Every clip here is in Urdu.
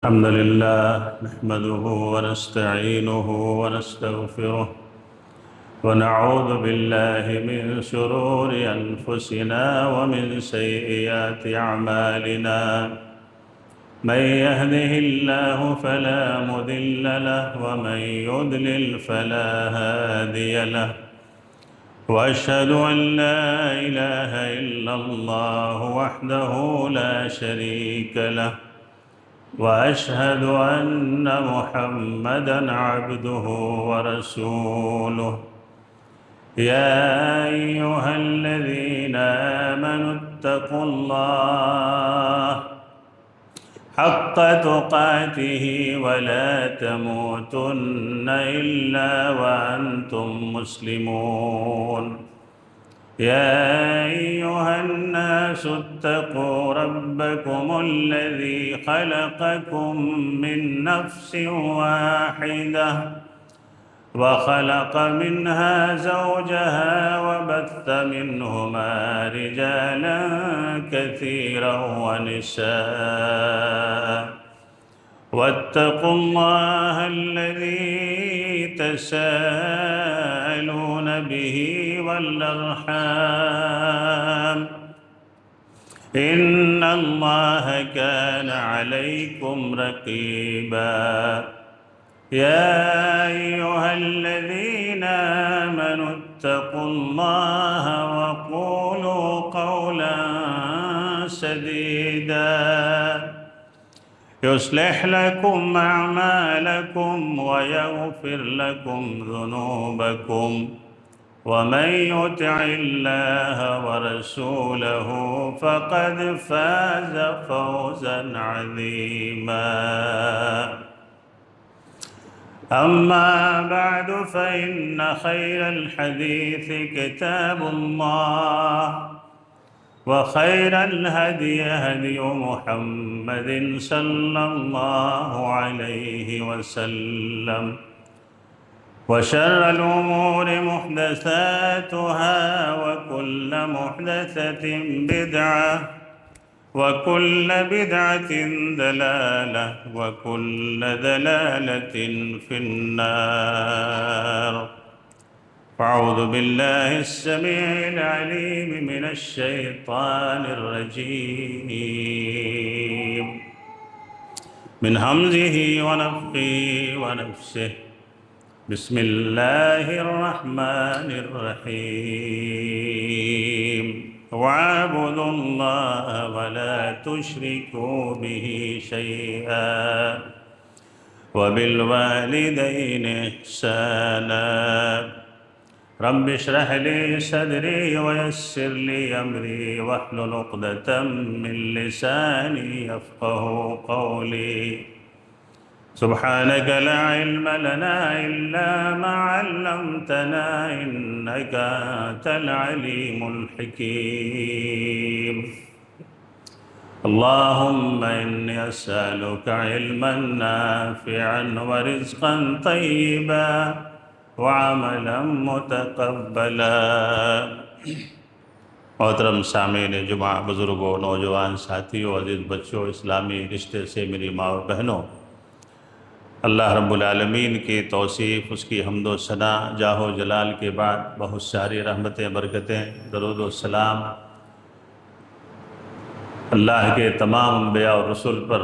الحمد لله نحمده ونستعينه ونستغفره ونعوذ بالله من شرور أنفسنا ومن سيئات أعمالنا من يهده الله فلا مضل له ومن يضلل فلا هادي له وأشهد أن لا إله إلا الله وحده لا شريك له وأشهد أن محمدًا عبده ورسوله يا أيها الذين آمنوا اتقوا الله حق تقاته ولا تموتن إلا وأنتم مسلمون يا أيها الناس اتقوا ربكم الذي خلقكم من نفس واحدة وخلق منها زوجها وبث منهما رجالا كثيرا ونساء واتقوا الله الذي تساءلون به والأرحام إن الله كان عليكم رقيبا يا أيها الذين آمنوا اتقوا الله وقولوا قولا سديدا يصلح لكم أعمالكم ويغفر لكم ذنوبكم ومن يطع الله ورسوله فقد فاز فوزا عظيما أما بعد فإن خير الحديث كتاب الله وخير الهدي هدي محمد صلى الله عليه وسلم وشر الأمور محدثاتها وكل محدثة بدعة وكل بدعة ضلالة وكل ضلالة في النار أعوذ بالله السميع العليم من الشيطان الرجيم من همزه ونفخه ونفسه بسم الله الرحمن الرحيم واعبدوا الله ولا تشركوا به شيئا وبالوالدين إحسانا رب اشرح لي صدري ويسر لي أمري واحلل عقدة من لساني يفقه قولي سبحانك لا علم لنا إلا ما علمتنا إنك أنت العليم الحكيم اللهم إني أسألك علما نافعا ورزقا طيبا وعملا متقبلا محترم سامعین جمعہ، بزرگوں، نوجوان ساتھیوں، عزیز بچوں، اسلامی رشتے سے میری ماں و بہنوں، اللہ رب العالمین کی توصیف، اس کی حمد و ثنا، جاہ و جلال کے بعد بہت ساری رحمتیں، برکتیں، درود و سلام اللہ کے تمام انبیاء اور رسول پر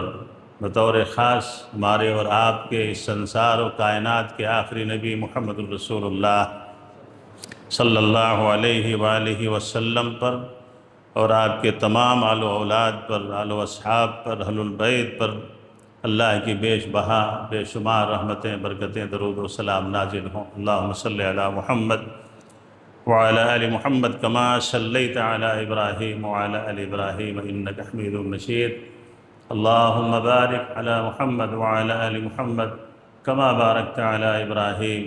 بطور خاص ہمارے اور آپ کے اس سنسار و کائنات کے آخری نبی محمد الرسول اللہ صلی اللہ علیہ وآلہ وسلم پر اور آپ کے تمام آل و اولاد پر، آل و اصحاب پر، اہل البیت پر اللہ کی بیش بہا بے شمار رحمتیں، برکتیں، درود و سلام نازل ہوں۔ اللہم صلی علی محمد وعلی آل محمد کما صلیت علی ابراہیم وعلی آل ابراہیم انک حمید مجید۔ اللہم بارک علی محمد وعلی آل محمد کما بارکت علی ابراہیم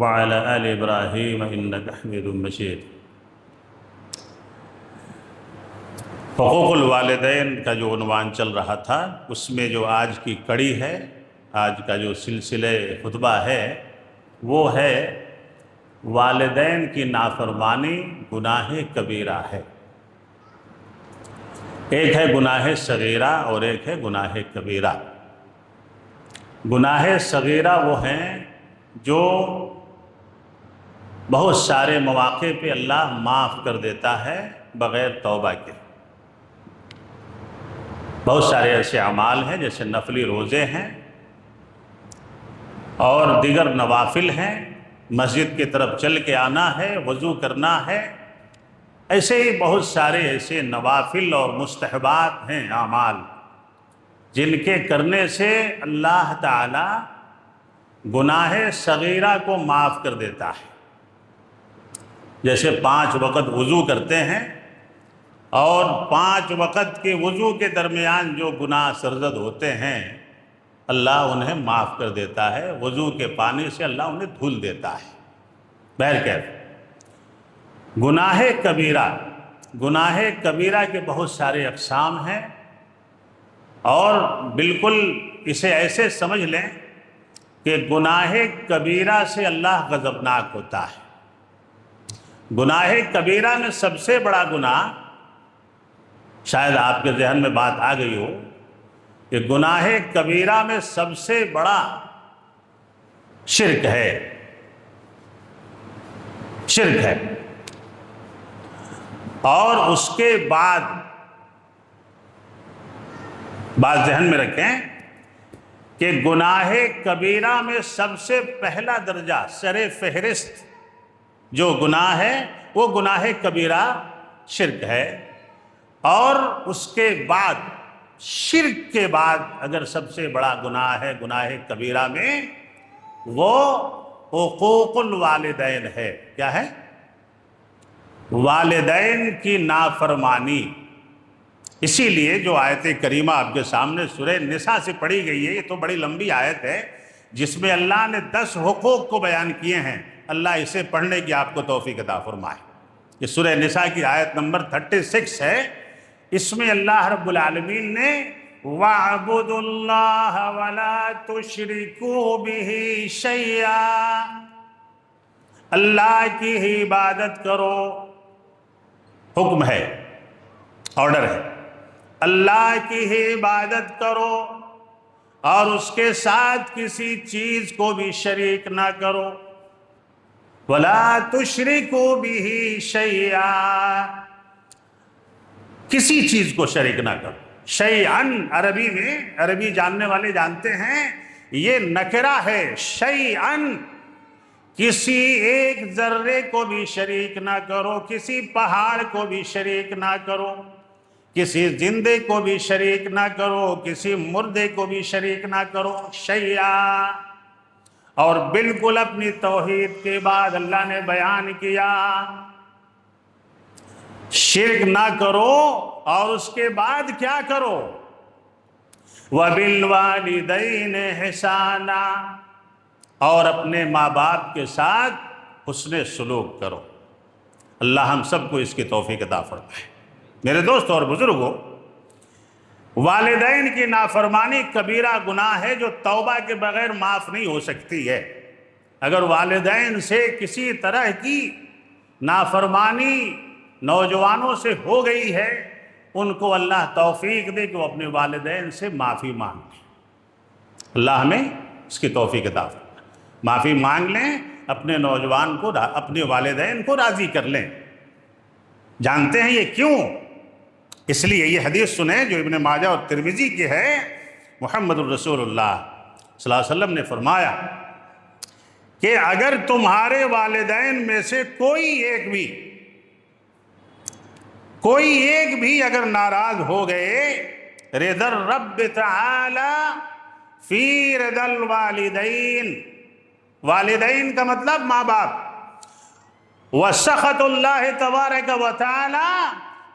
وعلی آل ابراہیم انک حمید مجید۔ حقوق الوالدین کا جو عنوان چل رہا تھا، اس میں جو آج کی کڑی ہے، آج کا جو سلسلہ خطبہ ہے، وہ ہے والدین کی نافرمانی گناہ کبیرہ ہے۔ ایک ہے گناہ صغیرہ اور ایک ہے گناہ کبیرہ۔ گناہ صغیرہ وہ ہیں جو بہت سارے مواقع پہ اللہ معاف کر دیتا ہے بغیر توبہ کے۔ بہت سارے ایسے اعمال ہیں جیسے نفلی روزے ہیں اور دیگر نوافل ہیں، مسجد کی طرف چل کے آنا ہے، وضو کرنا ہے، ایسے ہی بہت سارے ایسے نوافل اور مستحبات ہیں اعمال جن کے کرنے سے اللہ تعالی گناہ صغیرہ کو معاف کر دیتا ہے۔ جیسے 5 وقت وضو کرتے ہیں اور 5 وقت کے وضو کے درمیان جو گناہ سرزد ہوتے ہیں اللہ انہیں معاف کر دیتا ہے، وضو کے پانی سے اللہ انہیں دھل دیتا ہے۔ بہرکیف گناہ کبیرہ کے بہت سارے اقسام ہیں، اور بالکل اسے ایسے سمجھ لیں کہ گناہ کبیرہ سے اللہ غضبناک ہوتا ہے۔ گناہ کبیرہ میں سب سے بڑا گناہ، شاید آپ کے ذہن میں بات آ گئی ہو کہ گناہ کبیرہ میں سب سے بڑا شرک ہے۔ اور اس کے بعد بات ذہن میں رکھیں کہ گناہ کبیرہ میں سب سے پہلا درجہ، سر فہرست جو گناہ ہے وہ گناہ کبیرہ شرک ہے، اور اس کے بعد شرک کے بعد اگر سب سے بڑا گناہ ہے گناہ کبیرہ میں، وہ حقوق الوالدین ہے۔ کیا ہے؟ والدین کی نافرمانی۔ اسی لیے جو آیت کریمہ آپ کے سامنے سورہ نساء سے پڑھی گئی ہے، یہ تو بڑی لمبی آیت ہے جس میں اللہ نے 10 حقوق کو بیان کیے ہیں۔ اللہ اسے پڑھنے کی آپ کو توفیق عطا فرمائے۔ یہ سورہ نساء کی آیت نمبر 36 ہے۔ اس میں اللہ رب العالمین نے وَاعْبُدُوا اللَّهَ وَلَا تُشْرِكُوا بِهِ شَيْئًا، اللہ کی ہی عبادت کرو، حکم ہے، آرڈر ہے، اللہ کی ہی عبادت کرو اور اس کے ساتھ کسی چیز کو بھی شریک نہ کرو۔ وَلَا تُشْرِكُوا بِهِ شَيْئًا، کسی چیز کو شریک نہ کرو۔ شیئن عربی میں، عربی جاننے والے جانتے ہیں یہ نکرہ ہے۔ شیئن، کسی ایک ذرے کو بھی شریک نہ کرو، کسی پہاڑ کو بھی شریک نہ کرو، کسی زندے کو بھی شریک نہ کرو، کسی مردے کو بھی شریک نہ کرو۔ شیئا، اور بالکل اپنی توحید کے بعد اللہ نے بیان کیا شرک نہ کرو، اور اس کے بعد کیا کرو؟ وَبِالْوَالِدَيْنِ إِحْسَانًا، اور اپنے ماں باپ کے ساتھ حسن سلوک کرو۔ اللہ ہم سب کو اس کی توفیق عطا فرمائے۔ میرے دوست اور بزرگوں، والدین کی نافرمانی کبیرہ گناہ ہے جو توبہ کے بغیر معاف نہیں ہو سکتی ہے۔ اگر والدین سے کسی طرح کی نافرمانی نوجوانوں سے ہو گئی ہے، ان کو اللہ توفیق دے کہ وہ اپنے والدین سے معافی مانگیں۔ اللہ ہمیں اس کی توفیق عطا فرمائے۔ معافی مانگ لیں، اپنے نوجوان کو، اپنے والدین کو راضی کر لیں۔ جانتے ہیں یہ کیوں؟ اس لیے یہ حدیث سنیں جو ابن ماجہ اور ترمذی کی ہے۔ محمد الرسول اللہ صلی اللہ علیہ وسلم نے فرمایا کہ اگر تمہارے والدین میں سے کوئی ایک بھی اگر ناراض ہو گئے، رضا الرب تعالی فی رضا الوالدین، والدین کا مطلب ماں باپ، وسخط اللہ تبارک و تعالی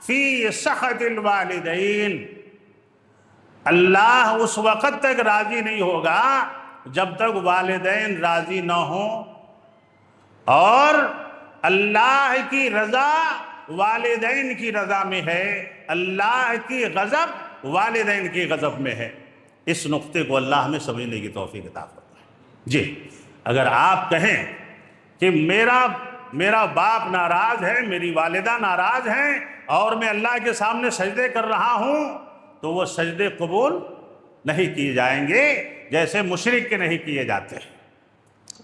فی سخط الوالدین، اللہ اس وقت تک راضی نہیں ہوگا جب تک والدین راضی نہ ہوں، اور اللہ کی رضا والدین کی رضا میں ہے، اللہ کی غضب والدین کی غضب میں ہے۔ اس نقطے کو اللہ ہمیں سمجھنے کی توفیق عطا فرمائے۔ جی، اگر آپ کہیں کہ میرا باپ ناراض ہے، میری والدہ ناراض ہیں، اور میں اللہ کے سامنے سجدے کر رہا ہوں، تو وہ سجدے قبول نہیں کیے جائیں گے جیسے مشرک کے نہیں کیے جاتے ہیں۔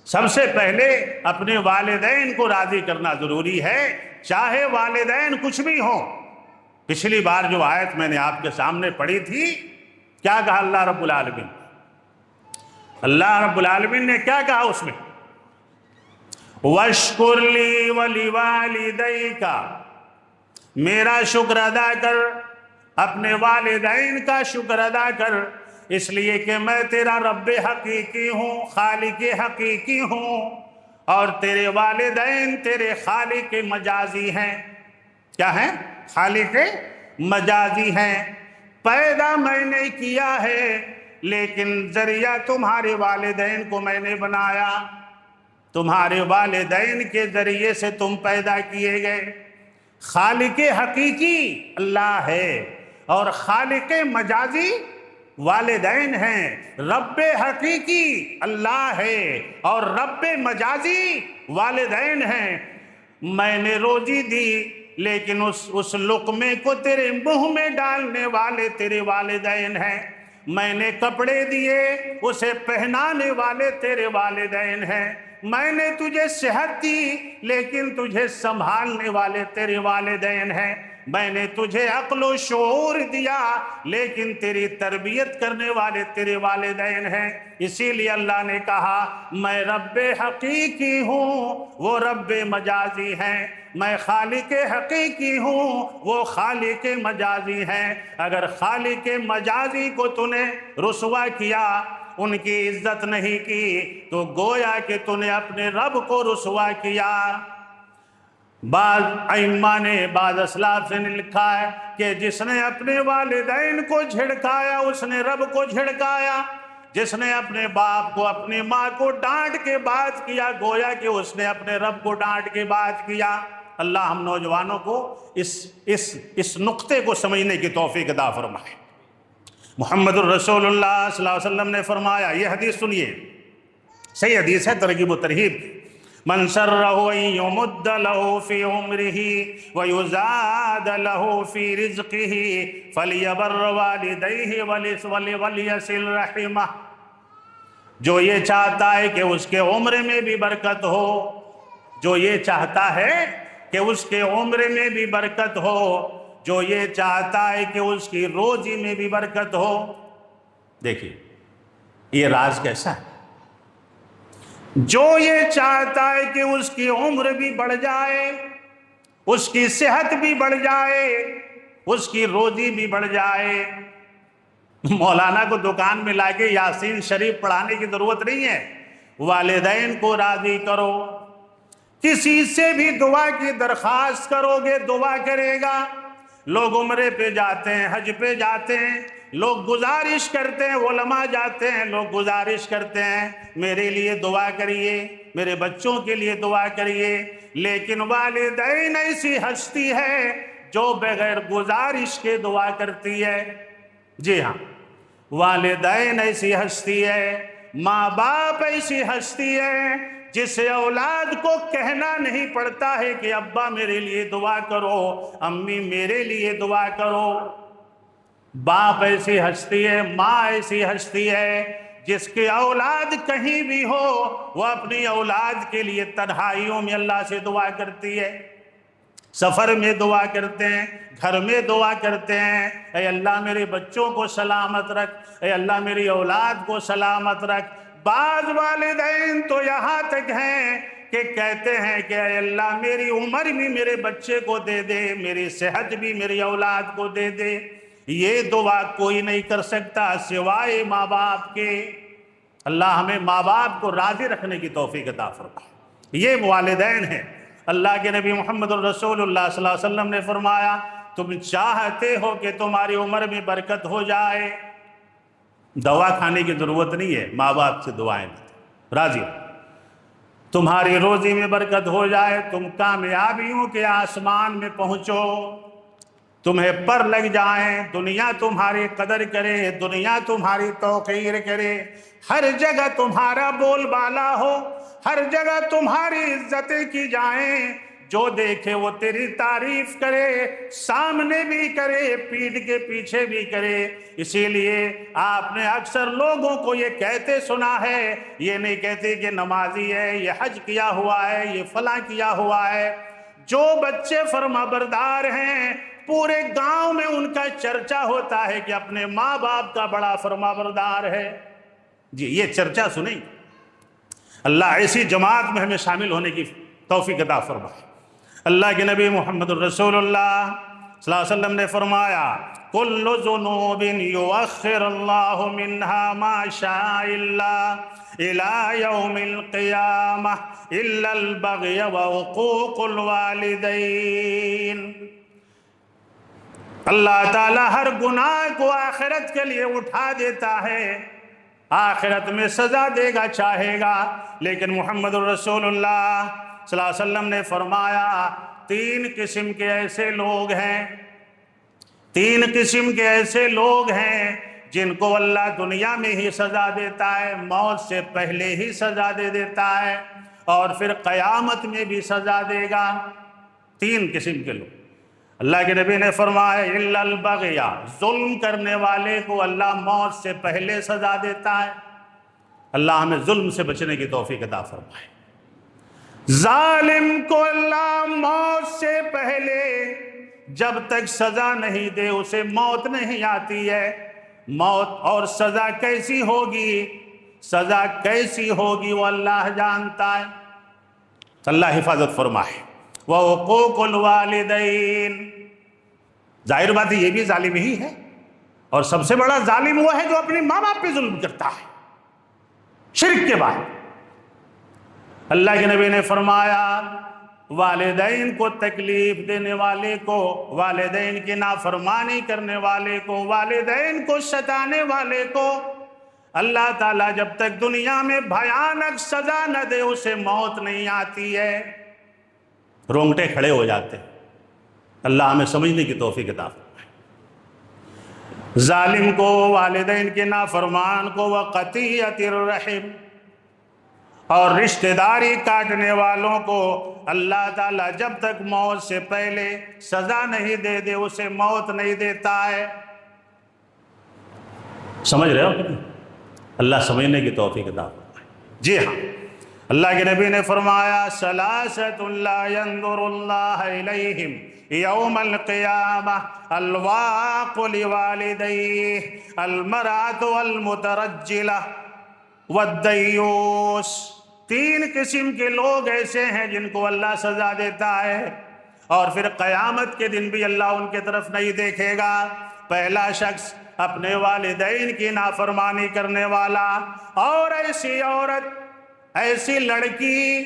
سب سے پہلے اپنے والدین کو راضی کرنا ضروری ہے، چاہے والدین کچھ بھی ہوں۔ پچھلی بار جو آیت میں نے آپ کے سامنے پڑھی تھی، کیا کہا اللہ رب العالمین؟ اللہ رب العالمین نے کیا کہا اس میں؟ وَاشْكُرْ لِي وَلِوَالِدَيْكَ، میرا شکر ادا کر، اپنے والدین کا شکر ادا کر، اس لیے کہ میں تیرا رب حقیقی ہوں، خالق حقیقی ہوں، اور تیرے والدین تیرے خالق مجازی ہیں۔ کیا ہیں؟ خالق مجازی ہیں۔ پیدا میں نے کیا ہے، لیکن ذریعہ تمہارے والدین کو میں نے بنایا، تمہارے والدین کے ذریعے سے تم پیدا کیے گئے۔ خالق حقیقی اللہ ہے اور خالق مجازی والدین ہیں۔ رب حقیقی اللہ ہے اور رب مجازی والدین ہیں۔ میں نے روزی دی، لیکن اس لقمے کو تیرے منہ میں ڈالنے والے تیرے والدین ہیں۔ میں نے کپڑے دیے، اسے پہنانے والے تیرے والدین ہیں۔ میں نے تجھے صحت دی، لیکن تجھے سنبھالنے والے تیرے والدین ہیں۔ میں نے تجھے عقل و شعور دیا، لیکن تیری تربیت کرنے والے تیرے والدین ہیں۔ اسی لیے اللہ نے کہا میں رب حقیقی ہوں، وہ رب مجازی ہیں۔ میں خالق حقیقی ہوں، وہ خالق مجازی ہیں۔ اگر خالق مجازی کو تو نے رسوا کیا، ان کی عزت نہیں کی، تو گویا کہ تو نے اپنے رب کو رسوا کیا۔ بعض ائمہ نے، بعض اسلاف سے لکھا ہے کہ جس نے اپنے والدین کو جھڑکایا اس نے رب کو جھڑکایا، جس نے اپنے باپ کو اپنی ماں کو ڈانٹ کے بات کیا، گویا کہ اس نے اپنے رب کو ڈانٹ کے بات کیا۔ اللہ ہم نوجوانوں کو اس نقطے کو سمجھنے کی توفیق عطا فرمائے۔ محمد الرسول اللہ صلی اللہ علیہ وسلم نے فرمایا، یہ حدیث سنیے، صحیح حدیث ہے، ترغیب و ترہیب۔ من سرہ ان یمد لہ فی عمرہ ویزاد لہ فی رزقہ فلیبر والدیہ ولیصل رحمہ۔ جو یہ چاہتا ہے کہ اس کے عمر میں بھی برکت ہو، جو یہ چاہتا ہے کہ اس کے عمر میں بھی برکت ہو، جو یہ چاہتا ہے کہ اس کی روزی میں بھی برکت ہو۔ دیکھیے یہ راز کیسا ہے؟ جو یہ چاہتا ہے کہ اس کی عمر بھی بڑھ جائے، اس کی صحت بھی بڑھ جائے، اس کی روزی بھی بڑھ جائے۔ مولانا کو دکان میں لا کے یاسین شریف پڑھانے کی ضرورت نہیں ہے۔ والدین کو راضی کرو، کسی سے بھی دعا کی درخواست کرو گے دعا کرے گا۔ لوگ عمرے پہ جاتے ہیں، حج پہ جاتے ہیں، لوگ گزارش کرتے ہیں، علماء جاتے ہیں، لوگ گزارش کرتے ہیں میرے لیے دعا کریے، میرے بچوں کے لیے دعا کریے، لیکن والدین ایسی ہستی ہے جو بغیر گزارش کے دعا کرتی ہے۔ جی ہاں، والدین ایسی ہستی ہے، ماں باپ ایسی ہستی ہے جسے اولاد کو کہنا نہیں پڑتا ہے کہ ابا میرے لیے دعا کرو، امی میرے لیے دعا کرو۔ باپ ایسی ہستی ہے، ماں ایسی ہستی ہے جس کے اولاد کہیں بھی ہو وہ اپنی اولاد کے لیے تنہائیوں میں اللہ سے دعا کرتی ہے، سفر میں دعا کرتے ہیں، گھر میں دعا کرتے ہیں، اے اللہ میرے بچوں کو سلامت رکھ، اے اللہ میری اولاد کو سلامت رکھ۔ بعض والدین تو یہاں تک ہیں کہ کہتے ہیں کہ اے اللہ میری عمر بھی میرے بچے کو دے دے، میری صحت بھی میری اولاد کو دے دے۔ یہ دعا کوئی نہیں کر سکتا سوائے ماں باپ کے۔ اللہ ہمیں ماں باپ کو راضی رکھنے کی توفیق عطا فرمائے۔ یہ والدین ہیں۔ اللہ کے نبی محمد الرسول اللہ صلی اللہ علیہ وسلم نے فرمایا، تم چاہتے ہو کہ تمہاری عمر میں برکت ہو جائے، دوا کھانے کی ضرورت نہیں ہے، ماں باپ سے دعائیں راضی ہو۔ تمہاری روزی میں برکت ہو جائے، تم کامیابیوں کے آسمان میں پہنچو، تمہیں پر لگ جائیں، دنیا تمہاری قدر کرے، دنیا تمہاری توقیر کرے، ہر جگہ تمہارا بول بالا ہو، ہر جگہ تمہاری عزتیں کی جائیں۔ جو دیکھے وہ تیری تعریف کرے، سامنے بھی کرے پیٹھ کے پیچھے بھی کرے۔ اسی لیے آپ نے اکثر لوگوں کو یہ کہتے سنا ہے، یہ نہیں کہتے کہ نمازی ہے، یہ حج کیا ہوا ہے، یہ فلاں کیا ہوا ہے۔ جو بچے فرما بردار ہیں پورے گاؤں میں ان کا چرچا ہوتا ہے کہ اپنے ماں باپ کا بڑا فرما بردار ہے۔ جی یہ چرچا سنیں، اللہ ایسی جماعت میں ہمیں شامل ہونے کی توفیق عطا فرمائے۔ اللہ کے نبی محمد الرسول اللہ صلی اللہ علیہ وسلم نے فرمایا کل ذنوب یؤخر اللہ منها ما شاء اللہ الى یوم القیامہ الا البغی وعقوق الوالدین۔ اللہ تعالیٰ ہر گناہ کو آخرت کے لیے اٹھا دیتا ہے، آخرت میں سزا دے گا چاہے گا، لیکن محمد الرسول اللہ صلی اللہ علیہ وسلم نے فرمایا تین قسم کے ایسے لوگ ہیں، تین قسم کے ایسے لوگ ہیں جن کو اللہ دنیا میں ہی سزا دیتا ہے، موت سے پہلے ہی سزا دے دیتا ہے، اور پھر قیامت میں بھی سزا دے گا۔ تین قسم کے لوگ اللہ کے نبی نے فرمایا الا البغی، ظلم کرنے والے کو اللہ موت سے پہلے سزا دیتا ہے، اللہ ہمیں ظلم سے بچنے کی توفیق عطا فرمائے۔ ظالم کو اللہ موت سے پہلے جب تک سزا نہیں دے اسے موت نہیں آتی ہے۔ موت اور سزا کیسی ہوگی، سزا کیسی ہوگی وہ اللہ جانتا ہے، اللہ حفاظت فرمائے۔ وعقوق الوالدین، ظاہر بات ہے یہ بھی ظالم ہی ہے، اور سب سے بڑا ظالم وہ ہے جو اپنے ماں باپ پہ ظلم کرتا ہے شرک کے بعد۔ اللہ کے نبی نے فرمایا والدین کو تکلیف دینے والے کو، والدین کی نافرمانی کرنے والے کو، والدین کو ستانے والے کو اللہ تعالیٰ جب تک دنیا میں بھیانک سزا نہ دے اسے موت نہیں آتی ہے۔ رونگٹے کھڑے ہو جاتے ہیں، اللہ ہمیں سمجھنے کی توفیق عطا فرمائے۔ ظالم کو، والدین کے نافرمان کو، وقطیعۃ الرحم، اور رشتہ داری کاٹنے والوں کو اللہ تعالیٰ جب تک موت سے پہلے سزا نہیں دے دے اسے موت نہیں دیتا ہے۔ سمجھ رہے ہو؟ اللہ سمجھنے کی توفیق عطا فرمائے۔ جی ہاں، اللہ کے نبی نے فرمایا ثلاثۃ لا ينظر اللہ الیہم یوم القیامہ الواق لوالدیہ المرأة المترجلہ والدیوس۔ تین قسم کے لوگ ایسے ہیں جن کو اللہ سزا دیتا ہے اور پھر قیامت کے دن بھی اللہ ان کے طرف نہیں دیکھے گا۔ پہلا شخص اپنے والدین کی نافرمانی کرنے والا، اور ایسی عورت، ایسی لڑکی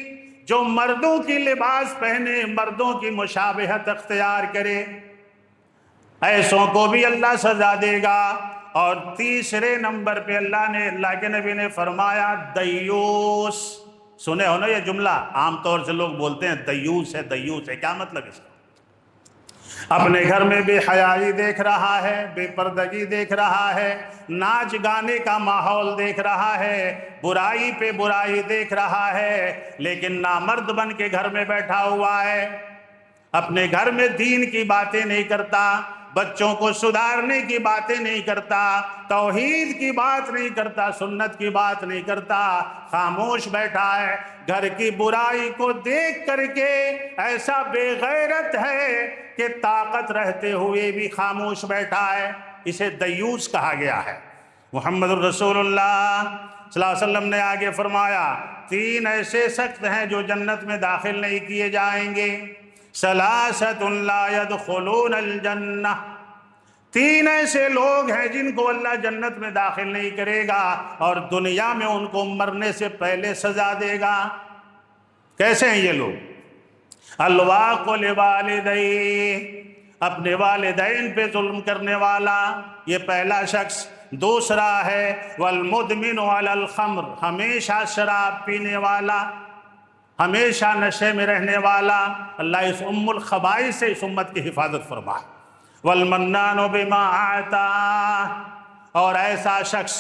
جو مردوں کی لباس پہنے، مردوں کی مشابہت اختیار کرے، ایسوں کو بھی اللہ سزا دے گا۔ اور تیسرے نمبر پہ اللہ کے نبی نے فرمایا دیوس۔ سنے ہو نا یہ جملہ، عام طور سے لوگ بولتے ہیں دیوس ہے، دیوس ہے، کیا مطلب اس کا؟ اپنے گھر میں بے حیائی دیکھ رہا ہے، بے پردگی دیکھ رہا ہے، ناچ گانے کا ماحول دیکھ رہا ہے، برائی پہ برائی دیکھ رہا ہے، لیکن نامرد بن کے گھر میں بیٹھا ہوا ہے، اپنے گھر میں دین کی باتیں نہیں کرتا، بچوں کو سدھارنے کی باتیں نہیں کرتا، توحید کی بات نہیں کرتا، سنت کی بات نہیں کرتا، خاموش بیٹھا ہے، گھر کی برائی کو دیکھ کر کے ایسا بے غیرت ہے کہ طاقت رہتے ہوئے بھی خاموش بیٹھا ہے، اسے دیوس کہا گیا ہے۔ محمد الرسول اللہ صلی اللہ علیہ وسلم نے آگے فرمایا تین ایسے شخص ہیں جو جنت میں داخل نہیں کیے جائیں گے۔ ثلاثۃ لا يدخلون الجنہ، تین ایسے لوگ ہیں جن کو اللہ جنت میں داخل نہیں کرے گا اور دنیا میں ان کو مرنے سے پہلے سزا دے گا۔ کیسے ہیں یہ لوگ؟ الواق لوالدیہ، اپنے والدین پہ ظلم کرنے والا، یہ پہلا شخص۔ دوسرا ہے والمدمن علی الخمر، ہمیشہ شراب پینے والا، ہمیشہ نشے میں رہنے والا، اللہ اس الخبائث سے اس امت کی حفاظت فرمائے۔ والمنان بما آتاہ، اور ایسا شخص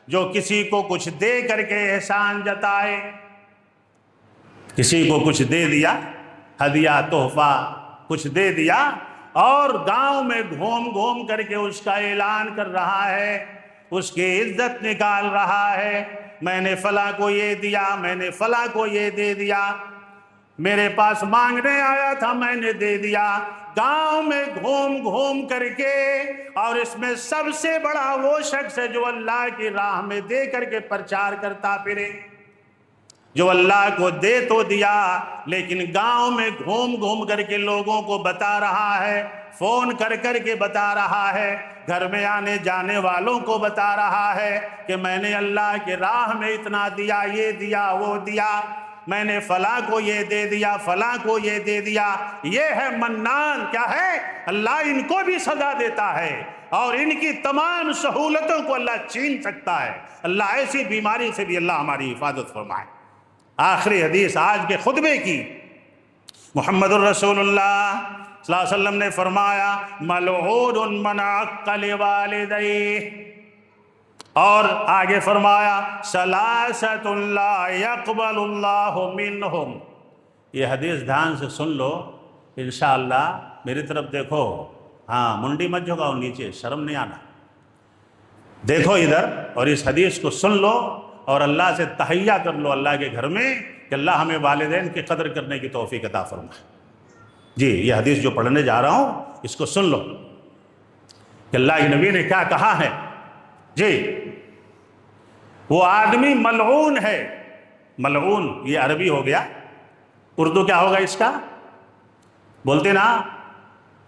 جو کسی کو کچھ دے کر کے احسان جتائے، کسی کو کچھ دے دیا ہدیہ تحفہ کچھ دے دیا اور گاؤں میں گھوم گھوم کر کے اس کا اعلان کر رہا ہے، اس کی عزت نکال رہا ہے، میں نے فلاں کو یہ دیا، میں نے فلاں کو یہ دے دیا، میرے پاس مانگنے آیا تھا میں نے دے دیا، گاؤں میں گھوم گھوم کر کے۔ اور اس میں سب سے بڑا وہ شخص ہے جو اللہ کی راہ میں دے کر کے پرچار کرتا پھرے، جو اللہ کو دے تو دیا لیکن گاؤں میں گھوم گھوم کر کے لوگوں کو بتا رہا ہے، فون کر کر کے بتا رہا ہے، گھر میں آنے جانے والوں کو بتا رہا ہے کہ میں نے اللہ کی راہ میں اتنا دیا، یہ دیا، وہ دیا، میں نے فلاں کو یہ دے دیا، فلاں کو یہ دے دیا۔ یہ ہے منان۔ کیا ہے؟ اللہ ان کو بھی سزا دیتا ہے اور ان کی تمام سہولتوں کو اللہ چھین سکتا ہے۔ اللہ ایسی بیماری سے بھی اللہ ہماری حفاظت فرمائے۔ آخری حدیث آج کے خطبے کی، محمد الرسول اللہ صلی اللہ علیہ وسلم نے فرمایا ملعون من عق لوالدیہ، اور آگے فرمایا ثلاثۃ لا يقبل اللہ منہم۔ یہ حدیث دھیان سے سن لو انشاءاللہ، میری طرف دیکھو، ہاں منڈی مت جھکاؤ نیچے، شرم نہیں آنا، دیکھو ادھر اور اس حدیث کو سن لو اور اللہ سے تحیہ کر لو اللہ کے گھر میں کہ اللہ ہمیں والدین کی قدر کرنے کی توفیق عطا فرمائے۔ جی یہ حدیث جو پڑھنے جا رہا ہوں اس کو سن لو کہ اللہ کے نبی نے کیا کہا ہے۔ جی وہ آدمی ملعون ہے، ملعون یہ عربی ہو گیا، اردو کیا ہوگا اس کا؟ بولتے نا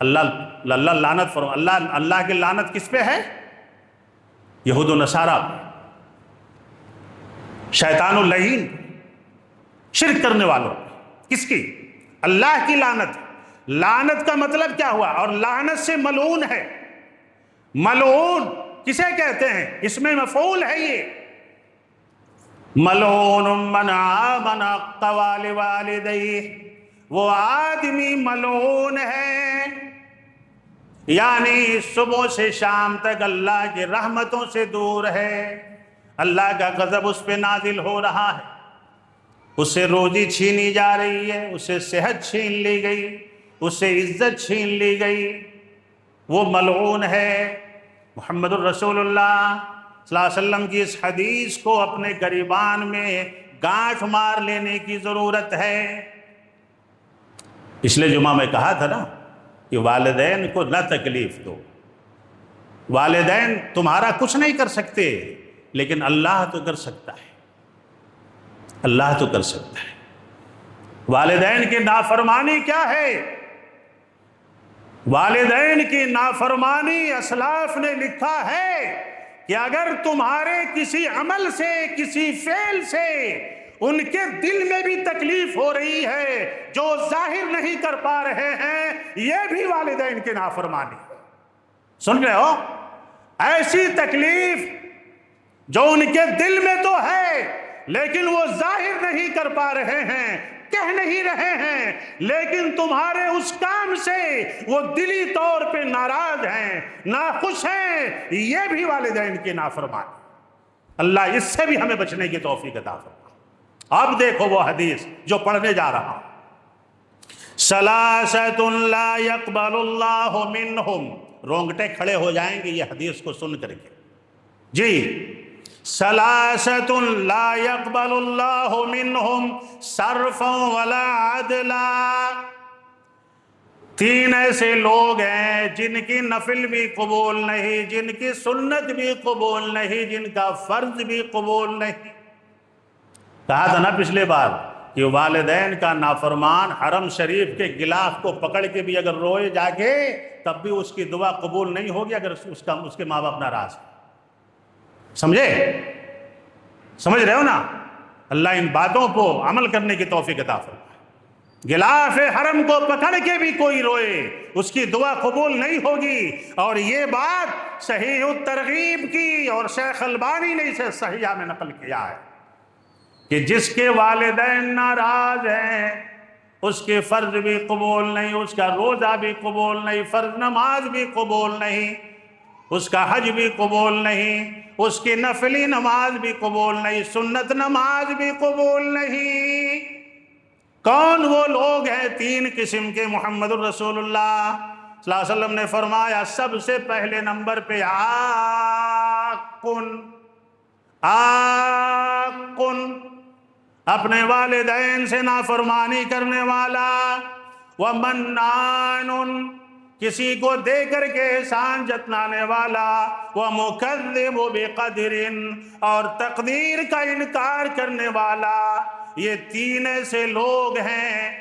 اللہ لعنت فرما، اللہ کی لعنت کس پہ ہے؟ یہود و نصارہ، شیطان اللعین، شرک کرنے والوں۔ کس کی؟ اللہ کی لعنت۔ لعنت کا مطلب کیا ہوا؟ اور لعنت سے ملعون ہے۔ ملعون کسے کہتے ہیں؟ اس میں مفعول ہے یہ، ملعون من عق لوالدیہ، وہ آدمی ملعون ہے، یعنی صبح سے شام تک اللہ کی رحمتوں سے دور ہے، اللہ کا غضب اس پہ نازل ہو رہا ہے، اس سے روزی چھینی جا رہی ہے، اس سے صحت چھین لی گئی، اس سے عزت چھین لی گئی، وہ ملعون ہے۔ محمد الرسول اللہ صلی اللہ علیہ وسلم کی اس حدیث کو اپنے گریبان میں گانٹھ مار لینے کی ضرورت ہے۔ پچھلے جمعہ میں کہا تھا نا کہ والدین کو نہ تکلیف دو، والدین تمہارا کچھ نہیں کر سکتے لیکن اللہ تو کر سکتا ہے، اللہ تو کر سکتا ہے۔ والدین کی نافرمانی کیا ہے؟ والدین کی نافرمانی اسلاف نے لکھا ہے کہ اگر تمہارے کسی عمل سے، کسی فعل سے ان کے دل میں بھی تکلیف ہو رہی ہے جو ظاہر نہیں کر پا رہے ہیں، یہ بھی والدین کی نافرمانی ہے۔ سن رہے ہو؟ ایسی تکلیف جو ان کے دل میں تو ہے لیکن وہ ظاہر نہیں کر پا رہے ہیں، کہہ نہیں رہے ہیں، لیکن تمہارے اس کام سے وہ دلی طور پہ ناراض ہیں، ناخوش ہیں، یہ بھی والدین کی نافرمانی۔ اللہ اس سے بھی ہمیں بچنے کی توفیق عطا فرمائے۔ اب دیکھو وہ حدیث جو پڑھنے جا رہا ہوں، ثلاثۃ لا يقبل اللہ منہم، رونگٹے کھڑے ہو جائیں گے یہ حدیث کو سن کر کے۔ جی ثلاثۃ لا يقبل اللہ منہم صرفا ولا عدلا، تین ایسے لوگ ہیں جن کی نفل بھی قبول نہیں، جن کی سنت بھی قبول نہیں، جن کا فرض بھی قبول نہیں۔ کہا تھا نا پچھلے بار کہ والدین کا نافرمان حرم شریف کے غلاف کو پکڑ کے بھی اگر روئے جا کے تب بھی اس کی دعا قبول نہیں ہوگی اگر اس کے ماں باپ ناراض ہیں۔ سمجھے؟ سمجھ رہے ہو نا؟ اللہ ان باتوں کو عمل کرنے کی توفیق عطا فرمائے۔ غلاف حرم کو پکڑ کے بھی کوئی روئے اس کی دعا قبول نہیں ہوگی، اور یہ بات صحیح الترغیب کی اور شیخ البانی نے اسے صحیحہ میں نقل کیا ہے کہ جس کے والدین ناراض ہیں اس کے فرض بھی قبول نہیں، اس کا روزہ بھی قبول نہیں، فرض نماز بھی قبول نہیں، اس کا حج بھی قبول نہیں، اس کی نفلی نماز بھی قبول نہیں، سنت نماز بھی قبول نہیں۔ کون وہ لوگ ہیں 3 قسم کے؟ محمد الرسول اللہ صلی اللہ علیہ وسلم نے فرمایا سب سے پہلے نمبر پہ عاقن، اپنے والدین سے نافرمانی کرنے والا، ومنان، کسی کو دے کر کے احسان جتلانے والا، ومکذب بقدر، اور تقدیر کا انکار کرنے والا۔ یہ 3 ایسے لوگ ہیں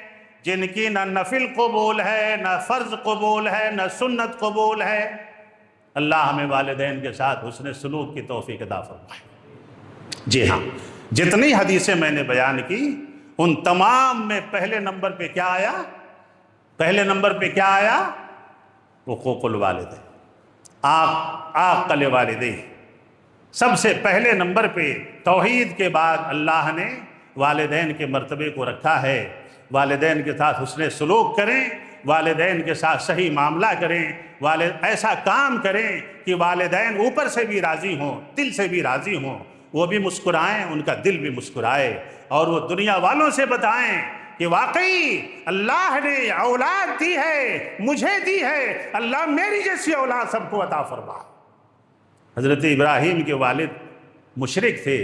جن کی نہ نفل قبول ہے، نہ فرض قبول ہے، نہ سنت قبول ہے۔ اللہ ہمیں والدین کے ساتھ حسن سلوک کی توفیق عطا فرمائے۔ جی ہاں، جتنی حدیثیں میں نے بیان کی ان تمام میں پہلے نمبر پہ کیا آیا؟ پہلے نمبر پہ کیا آیا؟ حقوق الوالدین، عاقل والدین۔ سب سے پہلے نمبر پہ توحید کے بعد اللہ نے والدین کے مرتبے کو رکھا ہے۔ والدین کے ساتھ حسن سلوک کریں، والدین کے ساتھ صحیح معاملہ کریں، ایسا کام کریں کہ والدین اوپر سے بھی راضی ہوں، دل سے بھی راضی ہوں، وہ بھی مسکرائیں، ان کا دل بھی مسکرائے، اور وہ دنیا والوں سے بتائیں کہ واقعی اللہ نے اولاد دی ہے، مجھے دی ہے، اللہ میری جیسی اولاد سب کو عطا فرما۔ حضرت ابراہیم کے والد مشرک تھے۔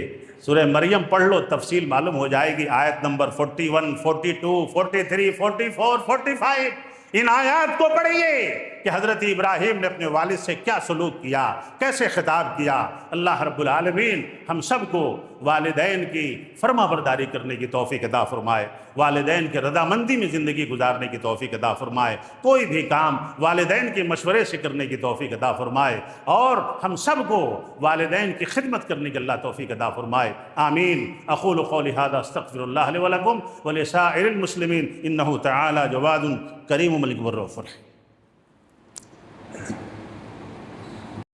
سورہ مریم پڑھ لو، تفصیل معلوم ہو جائے گی، آیت نمبر 41، 42، 43، 44، 45، ان آیات کو پڑھیے کہ حضرت ابراہیم نے اپنے والد سے کیا سلوک کیا، کیسے خطاب کیا۔ اللہ رب العالمین ہم سب کو والدین کی فرما برداری کرنے کی توفیق عطا فرمائے، والدین کے رضامندی میں زندگی گزارنے کی توفیق عطا فرمائے، کوئی بھی کام والدین کے مشورے سے کرنے کی توفیق عطا فرمائے، اور ہم سب کو والدین کی خدمت کرنے کی اللہ توفیق عطا فرمائے۔ آمین۔ اقول قولی ھذا استغفر اللہ لی ولکم ولسائر المسلمین انہ تعالی جواد کریم ملک الرؤوف الرحیم۔